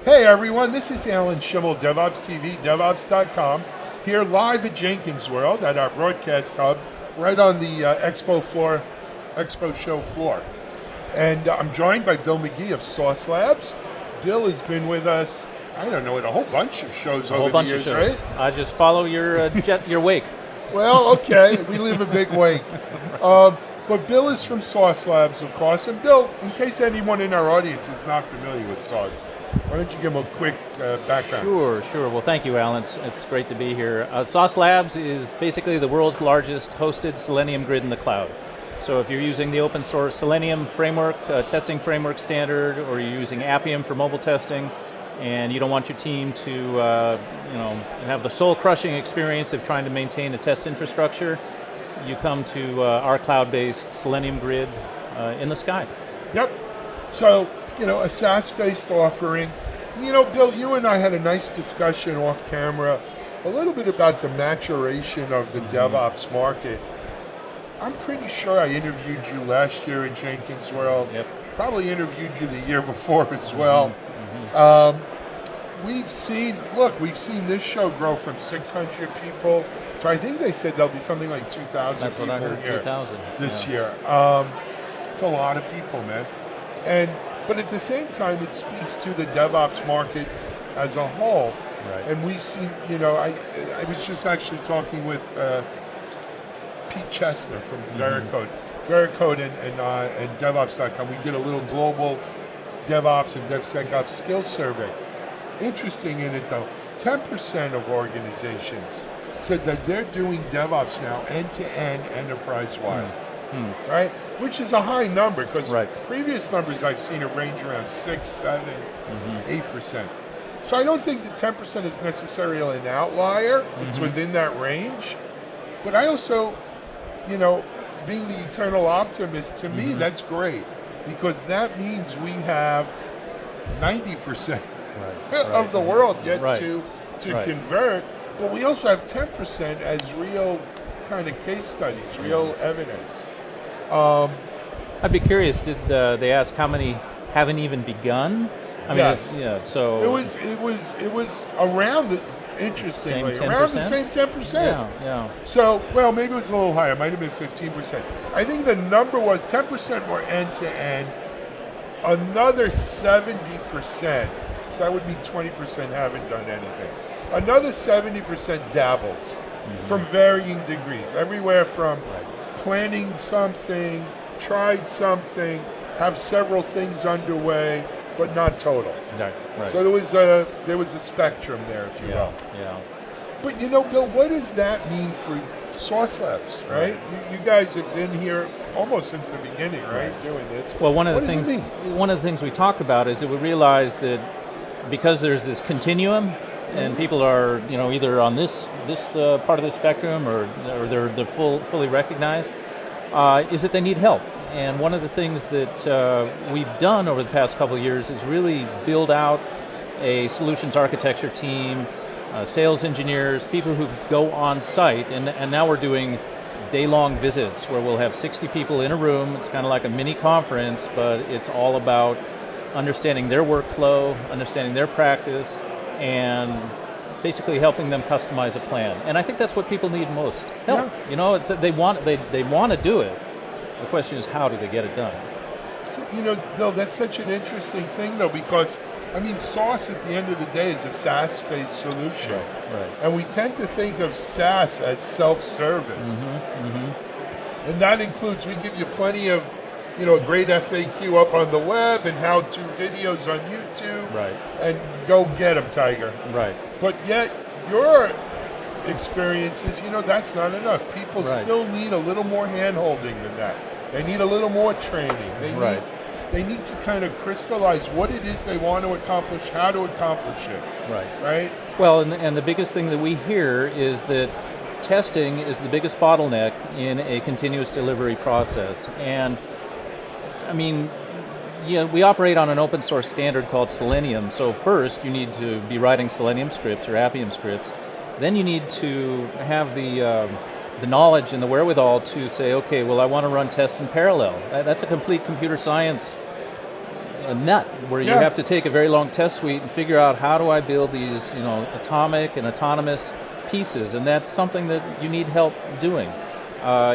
Hey everyone, this is Alan Schimmel, DevOps TV, DevOps.com, here live at Jenkins World at our broadcast hub, right on the Expo show floor. And I'm joined by Bill McGee of Sauce Labs. Bill has been with us, I don't know, in a whole bunch of shows over the years, right? I just follow your your wake. Well, okay, we leave a big wake. But Bill is from Sauce Labs, of course. And Bill, in case anyone in our audience is not familiar with Sauce, why don't you give them a quick background? Sure. Well, thank you, Alan. It's great to be here. Sauce Labs is basically the world's largest hosted Selenium grid in the cloud. So if you're using the open source Selenium framework, testing framework standard, or you're using Appium for mobile testing, and you don't want your team to have the soul-crushing experience of trying to maintain a test infrastructure, you come to our cloud-based Selenium grid in the sky. Yep. So, a SaaS-based offering. Bill, you and I had a nice discussion off camera, a little bit about the maturation of the DevOps market. I'm pretty sure I interviewed you last year at Jenkins World. Yep. Probably interviewed you the year before as well. We've seen this show grow from 600 people to, I think they said there'll be something like 2,000 people here this year. It's a lot of people, man. But at the same time, it speaks to the DevOps market as a whole. Right. And we've seen, I was just actually talking with Pete Chestner from Veracode. Veracode and DevOps.com. We did a little global DevOps and DevSecOps skills survey. Interesting in it though, 10% of organizations said that they're doing DevOps now end-to-end enterprise-wide, right? Which is a high number because previous numbers I've seen it range around 6, 7, 8%. So I don't think that 10% is necessarily an outlier. It's within that range. But I also, being the eternal optimist, to me, that's great because that means we have 90% of the world yet to convert, but we also have 10% as real kind of case studies, real evidence. I'd be curious, did they ask how many haven't even begun? Yes. So it was around interestingly, around the same 10%. Yeah. So, well, maybe it was a little higher. It might have been 15%. I think the number was 10% were end-to-end, another 70%, so that would mean 20% haven't done anything. Another 70% dabbled from varying degrees, everywhere from planning something, tried something, have several things underway, but not total. Right. So there was a spectrum there, if you will. Yeah. But Bill, what does that mean for Sauce Labs, right? You guys have been here almost since the beginning, right? Doing this. Well, one of the things we talk about is that we realize that because there's this continuum, and people are either on this part of the spectrum or they're fully recognized, is that they need help. And one of the things that we've done over the past couple of years is really build out a solutions architecture team, sales engineers, people who go on site, and now we're doing day-long visits where we'll have 60 people in a room. It's kind of like a mini conference, but it's all about understanding their workflow, understanding their practice, and basically helping them customize a plan. And I think that's what people need most. Help. Yeah. They want to do it. The question is, how do they get it done? Bill, that's such an interesting thing, though, because, Sauce at the end of the day is a SaaS-based solution. Right. And we tend to think of SaaS as self-service. And that includes, we give you plenty of, a great FAQ up on the web and how-to videos on YouTube. Right. And go get them, Tiger. Right. But yet, your experiences, that's not enough. People still need a little more hand-holding than that. They need a little more training. They need to kind of crystallize what it is they want to accomplish, how to accomplish it. Right? Well, and the biggest thing that we hear is that testing is the biggest bottleneck in a continuous delivery process. And, we operate on an open source standard called Selenium. So first, you need to be writing Selenium scripts or Appium scripts. Then you need to have the knowledge and the wherewithal to say, okay, well, I want to run tests in parallel. That's a complete computer science a nut where you Yeah. have to take a very long test suite and figure out how do I build these, atomic and autonomous pieces, and that's something that you need help doing.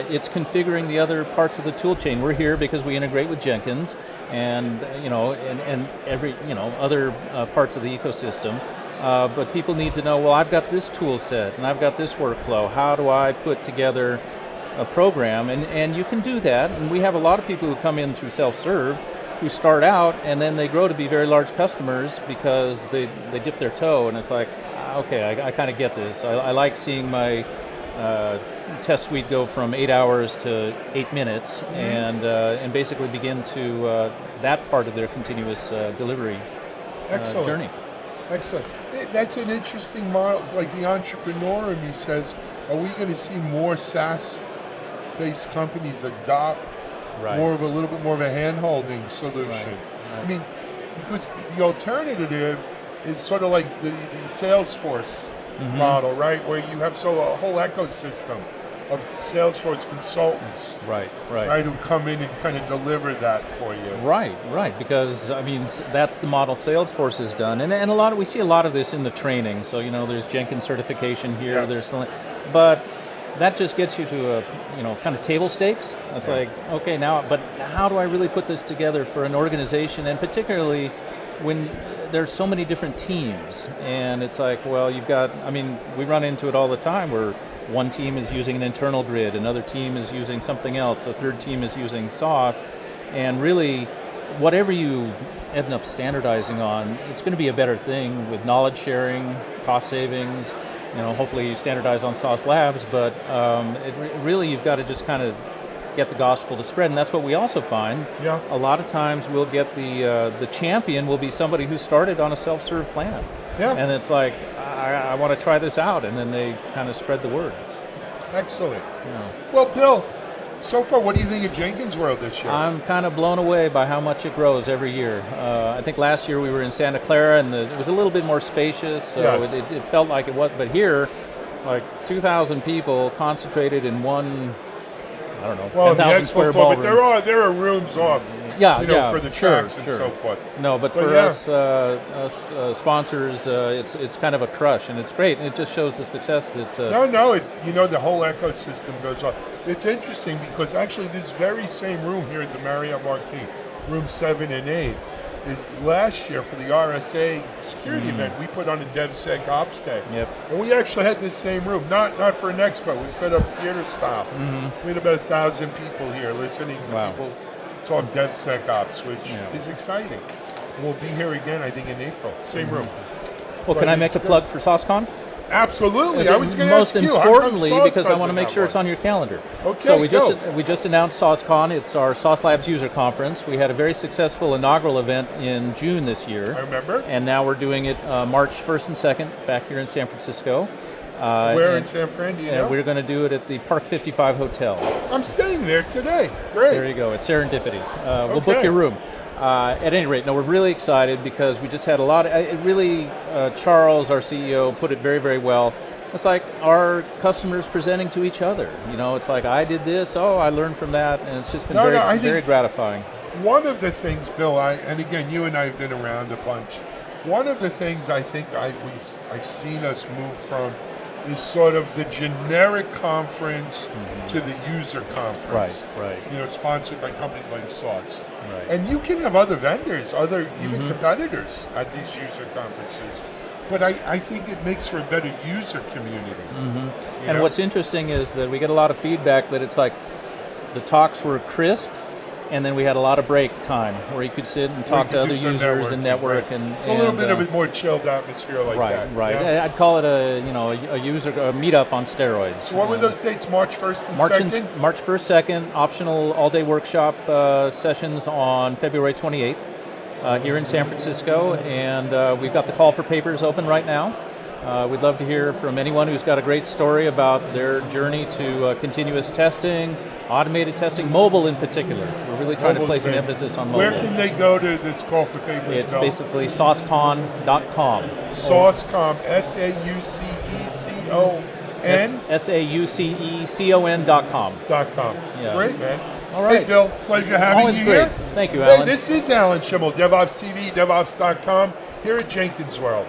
It's configuring the other parts of the tool chain. We're here because we integrate with Jenkins, and and every other parts of the ecosystem. But people need to know, well, I've got this tool set and I've got this workflow. How do I put together a program? And you can do that. And we have a lot of people who come in through self-serve who start out and then they grow to be very large customers because they dip their toe and it's like, okay, I kind of get this. I like seeing my test suite go from 8 hours to 8 minutes and basically begin to that part of their continuous delivery journey. Excellent. That's an interesting model. Like the entrepreneur in me says, are we going to see more SaaS-based companies adopt more of a little bit more of a hand-holding solution? Right. I mean, because the alternative is sort of like the Salesforce model, right? Where you have a whole ecosystem of Salesforce consultants, right, who come in and kind of deliver that for you. Right, because I mean that's the model Salesforce has done, and we see a lot of this in the training. So there's Jenkins certification here, there's but that just gets you to a kind of table stakes. It's like, okay, now, but how do I really put this together for an organization, and particularly when there's so many different teams, and it's like, well, we run into it all the time where one team is using an internal grid, another team is using something else, a third team is using sauce, and really, whatever you end up standardizing on, it's going to be a better thing with knowledge sharing, cost savings. Hopefully you standardize on Sauce Labs, but really you've got to just kind of get the gospel to spread, and that's what we also find. Yeah. A lot of times we'll get the champion will be somebody who started on a self-serve plan. Yeah. And it's like, I want to try this out, and then they kind of spread the word. Excellent. Yeah. Well, Bill, so far, what do you think of Jenkins World this year? I'm kind of blown away by how much it grows every year. I think last year we were in Santa Clara, and it was a little bit more spacious, so it felt like it was. But here, like 2,000 people concentrated in one, 10,000 square ballroom. But there are rooms off. For the tracks and so forth. No, but for us sponsors, it's kind of a crush, and it's great, and it just shows the success that. The whole ecosystem goes on. It's interesting because actually this very same room here at the Marriott Marquis, room 7 and 8, is last year for the RSA security event. We put on a DevSecOps day, and we actually had this same room, not for an expo. We set up theater style. We had about 1,000 people here listening to people talk DevSecOps, which is exciting. And we'll be here again, I think, in April. Same room. Well, can I make a plug for SauceCon? Absolutely. I was going to ask you. Most importantly, because I want to make sure it's on your calendar. Okay, so we just announced SauceCon. It's our Sauce Labs user conference. We had a very successful inaugural event in June this year. I remember. And now we're doing it March 1st and 2nd back here in San Francisco. Where in San Fran, do you know? We're going to do it at the Park 55 Hotel. I'm staying there today. Great. There you go. It's serendipity. We'll book your room. At any rate, we're really excited because we just had a lot of, Charles, our CEO, put it very, very well. It's like our customers presenting to each other. It's like, I did this, I learned from that, and it's just been very gratifying. One of the things, Bill, and again, you and I have been around a bunch, one of the things I think I've seen us move from is sort of the generic conference to the user conference. Right. Sponsored by companies like Sauce. Right. And you can have other vendors, even competitors at these user conferences. But I think it makes for a better user community. And what's interesting is that we get a lot of feedback that it's like the talks were crisp, and then we had a lot of break time where you could sit and talk to other users and network. And it's a little bit of a more chilled atmosphere like that. Right. Yeah? I'd call it a meetup on steroids. So what were those dates? March 1st and 2nd? March 1st, 2nd. Optional all-day workshop sessions on February 28th here in San Francisco, and we've got the call for papers open right now. We'd love to hear from anyone who's got a great story about their journey to continuous testing, automated testing, mobile in particular. We're really trying to place an emphasis on mobile. Where can they go to this call for papers? It's basically saucecon.com. Saucecon, SAUCECON? SAUCECON.com. .com. Yeah. Great, man. All right. Hey, Bill, pleasure having Always you great. here. Thank you, Hey, Alan. this is Alan Schimmel, DevOps TV, DevOps.com, here at Jenkins World.